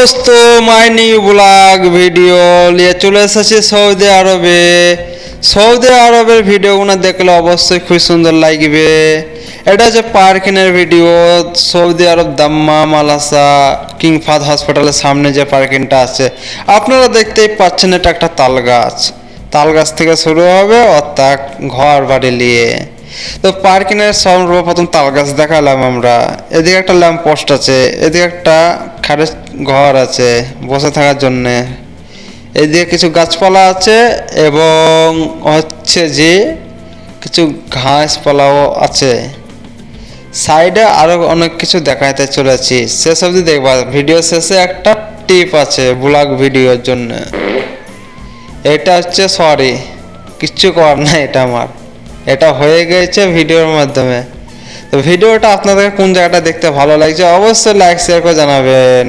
दोस्तों my new blog video নিয়ে চলে এসেছি সৌদি আরবের ভিডিওগুলো দেখলে অবশ্যই খুব সুন্দর লাগবে। এটা হচ্ছে পার্কিংয়ের ভিডিও। সৌদি আরব দাম্মাম আল আসা কিং ফাহাদ হসপিটালের সামনে যে পার্কিংটা আছে আপনারা দেখতেই পাচ্ছেন, এটা একটা তাল গাছ থেকে শুরু হবে অর্থাৎ ঘর বাড়ি নিয়ে। তো পার্কিংয়ের সর্বপ্রথম তাল গাছ দেখালাম আমরা। এদিকে একটা ল্যাম্প পোস্ট আছে, এদিকে একটা খারের ঘর আছে বসে থাকার জন্যে, এদিকে কিছু গাছপালা আছে এবং হচ্ছে যে কিছু ঘাসপালাও আছে। সাইডে আরো অনেক কিছু দেখাতে চলেছি, শেষ অবধি দেখবা। ভিডিও শেষে একটা টিপ আছে ব্লগ ভিডিওর জন্য। এটা হচ্ছে সরি, কিচ্ছু করার না, এটা হয়ে গেছে ভিডিওর মাধ্যমে। তো ভিডিওটা আপনাদের কোন জায়গাটা দেখতে ভালো লাগছে অবশ্যই লাইক শেয়ার করে জানাবেন।